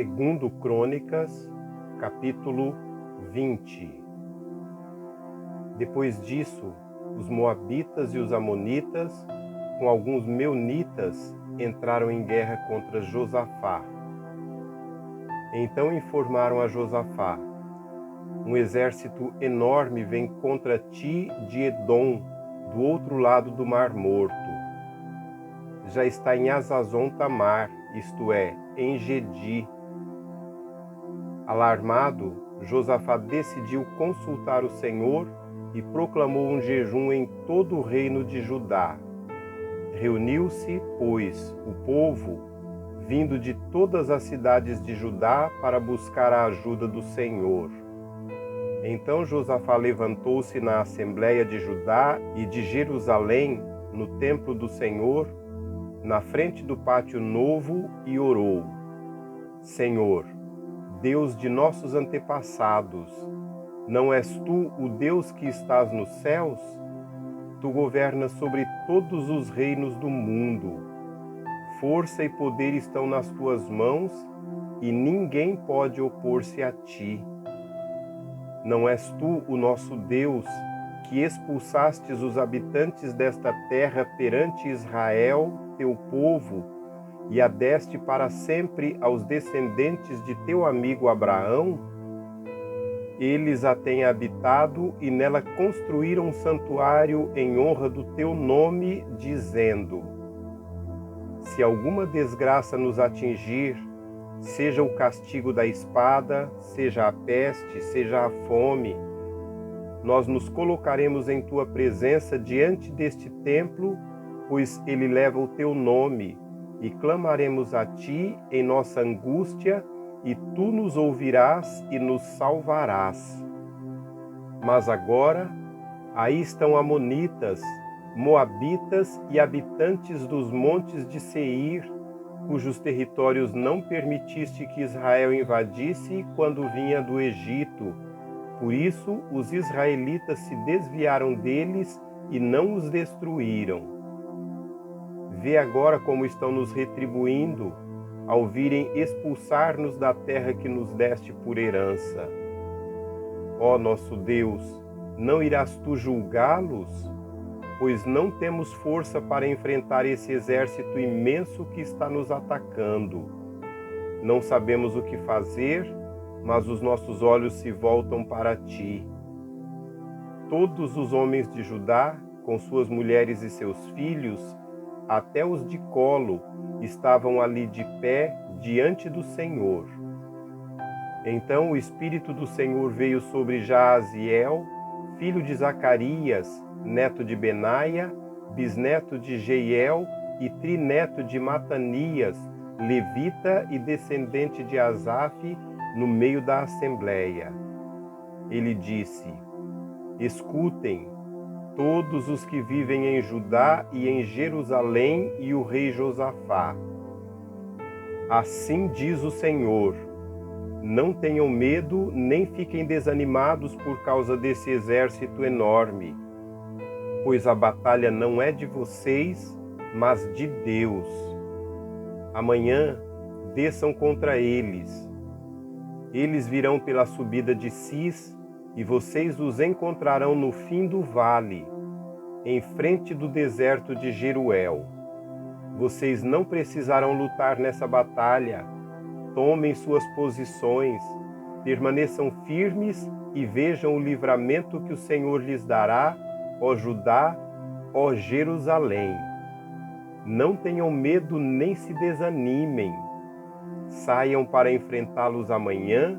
Segundo Crônicas, capítulo 20. Depois disso, os moabitas e os amonitas, com alguns meunitas, entraram em guerra contra Josafá. Então informaram a Josafá: um exército enorme vem contra ti de Edom, do outro lado do Mar Morto. Já está em Hazazon Tamar, isto é, em Gedi. Alarmado, Josafá decidiu consultar o Senhor e proclamou um jejum em todo o reino de Judá. Reuniu-se, pois, o povo, vindo de todas as cidades de Judá para buscar a ajuda do Senhor. Então Josafá levantou-se na Assembleia de Judá e de Jerusalém, no templo do Senhor, na frente do pátio novo, e orou: Senhor, Deus de nossos antepassados, não és tu o Deus que estás nos céus? Tu governas sobre todos os reinos do mundo. Força e poder estão nas tuas mãos, e ninguém pode opor-se a ti. Não és tu o nosso Deus, que expulsastes os habitantes desta terra perante Israel, teu povo, e a deste para sempre aos descendentes de teu amigo Abraão? Eles a têm habitado e nela construíram um santuário em honra do teu nome, dizendo: se alguma desgraça nos atingir, seja o castigo da espada, seja a peste, seja a fome, nós nos colocaremos em tua presença diante deste templo, pois ele leva o teu nome, e clamaremos a ti em nossa angústia, e tu nos ouvirás e nos salvarás. Mas agora, aí estão amonitas, moabitas e habitantes dos montes de Seir, cujos territórios não permitiste que Israel invadisse quando vinha do Egito. Por isso, os israelitas se desviaram deles e não os destruíram. Vê agora como estão nos retribuindo, ao virem expulsar-nos da terra que nos deste por herança. Ó nosso Deus, não irás tu julgá-los? Pois não temos força para enfrentar esse exército imenso que está nos atacando. Não sabemos o que fazer, mas os nossos olhos se voltam para ti. Todos os homens de Judá, com suas mulheres e seus filhos, até os de colo, estavam ali de pé diante do Senhor. Então o Espírito do Senhor veio sobre Jaaziel, filho de Zacarias, neto de Benaia, bisneto de Jeiel e trineto de Matanias, levita e descendente de Asaf, no meio da assembleia. Ele disse: escutem, todos os que vivem em Judá e em Jerusalém, e o rei Josafá. Assim diz o Senhor: não tenham medo, nem fiquem desanimados por causa desse exército enorme, pois a batalha não é de vocês, mas de Deus. Amanhã desçam contra eles. Eles virão pela subida de Cis, e vocês os encontrarão no fim do vale, em frente do deserto de Jeruel. Vocês não precisarão lutar nessa batalha. Tomem suas posições, permaneçam firmes e vejam o livramento que o Senhor lhes dará, ó Judá, ó Jerusalém. Não tenham medo nem se desanimem. Saiam para enfrentá-los amanhã,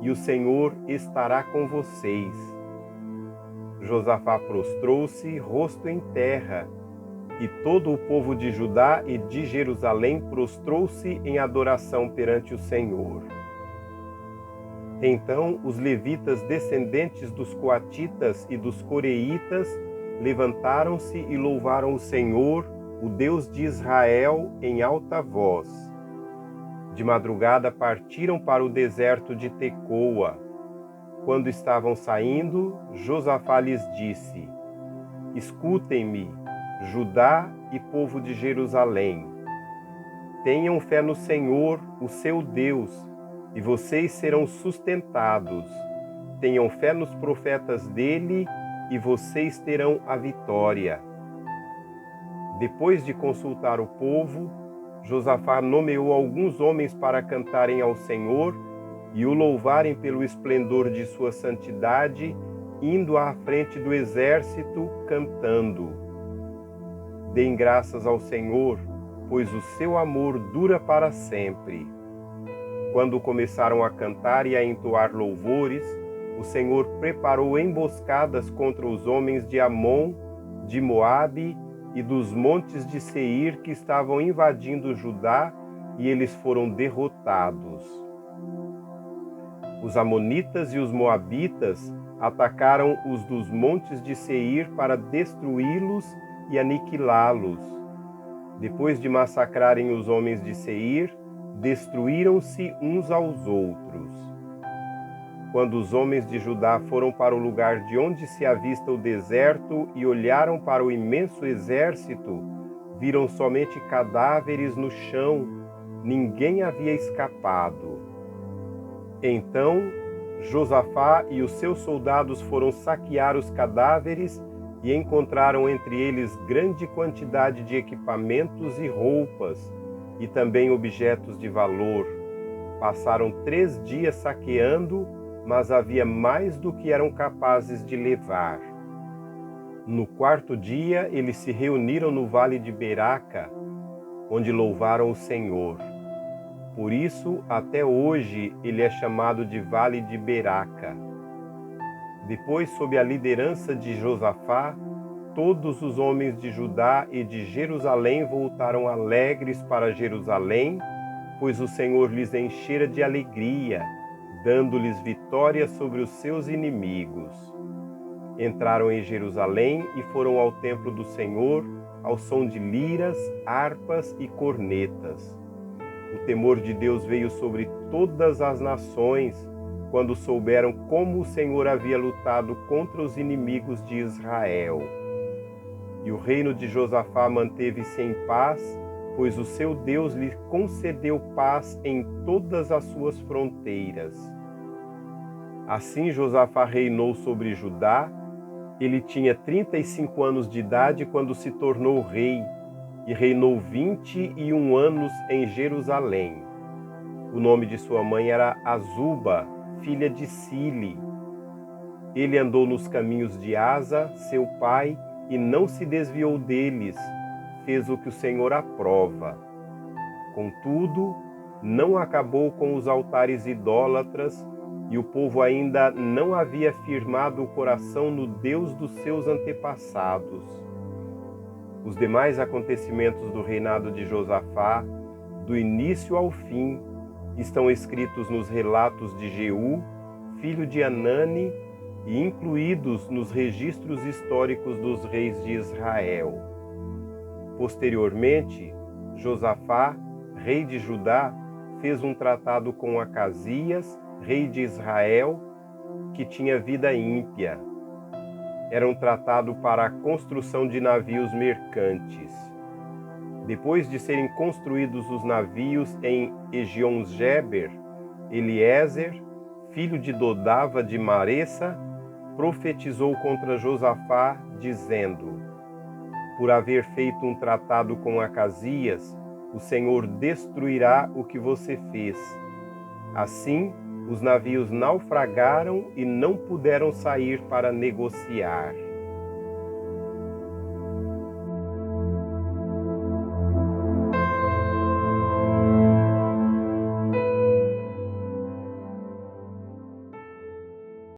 e o Senhor estará com vocês. Josafá prostrou-se, rosto em terra, e todo o povo de Judá e de Jerusalém prostrou-se em adoração perante o Senhor. Então os levitas descendentes dos coatitas e dos coreitas levantaram-se e louvaram o Senhor, o Deus de Israel, em alta voz. De madrugada partiram para o deserto de Tecoa. Quando estavam saindo, Josafá lhes disse: escutem-me, Judá e povo de Jerusalém. Tenham fé no Senhor, o seu Deus, e vocês serão sustentados. Tenham fé nos profetas dele, e vocês terão a vitória. Depois de consultar o povo, Josafá nomeou alguns homens para cantarem ao Senhor e o louvarem pelo esplendor de sua santidade, indo à frente do exército cantando: Deem graças ao Senhor, pois o seu amor dura para sempre. Quando começaram a cantar e a entoar louvores, o Senhor preparou emboscadas contra os homens de Amon, de Moabe e dos montes de Seir que estavam invadindo Judá, e eles foram derrotados. Os amonitas e os moabitas atacaram os dos montes de Seir para destruí-los e aniquilá-los. Depois de massacrarem os homens de Seir, destruíram-se uns aos outros. Quando os homens de Judá foram para o lugar de onde se avista o deserto e olharam para o imenso exército, viram somente cadáveres no chão, ninguém havia escapado. Então Josafá e os seus soldados foram saquear os cadáveres e encontraram entre eles grande quantidade de equipamentos e roupas, e também objetos de valor. Passaram 3 dias saqueando, mas havia mais do que eram capazes de levar. No 4º dia, eles se reuniram no vale de Beraca, onde louvaram o Senhor. Por isso, até hoje, ele é chamado de Vale de Beraca. Depois, sob a liderança de Josafá, todos os homens de Judá e de Jerusalém voltaram alegres para Jerusalém, pois o Senhor lhes enchera de alegria, dando-lhes vitória sobre os seus inimigos. Entraram em Jerusalém e foram ao templo do Senhor, ao som de liras, harpas e cornetas. O temor de Deus veio sobre todas as nações, quando souberam como o Senhor havia lutado contra os inimigos de Israel. E o reino de Josafá manteve-se em paz, pois o seu Deus lhe concedeu paz em todas as suas fronteiras. Assim Josafá reinou sobre Judá. Ele tinha 35 anos de idade quando se tornou rei, e reinou 21 anos em Jerusalém. O nome de sua mãe era Azuba, filha de Sili. Ele andou nos caminhos de Asa, seu pai, e não se desviou deles, fez o que o Senhor aprova. Contudo, não acabou com os altares idólatras, e o povo ainda não havia firmado o coração no Deus dos seus antepassados. Os demais acontecimentos do reinado de Josafá, do início ao fim, estão escritos nos relatos de Jeú, filho de Anani, e incluídos nos registros históricos dos reis de Israel. Posteriormente, Josafá, rei de Judá, fez um tratado com Acasias, rei de Israel, que tinha vida ímpia. Era um tratado para a construção de navios mercantes. Depois de serem construídos os navios em Egion-Geber, Eliezer, filho de Dodava de Maressa, profetizou contra Josafá, dizendo: Por haver feito um tratado com Acasias, o Senhor destruirá o que você fez. Assim, os navios naufragaram e não puderam sair para negociar.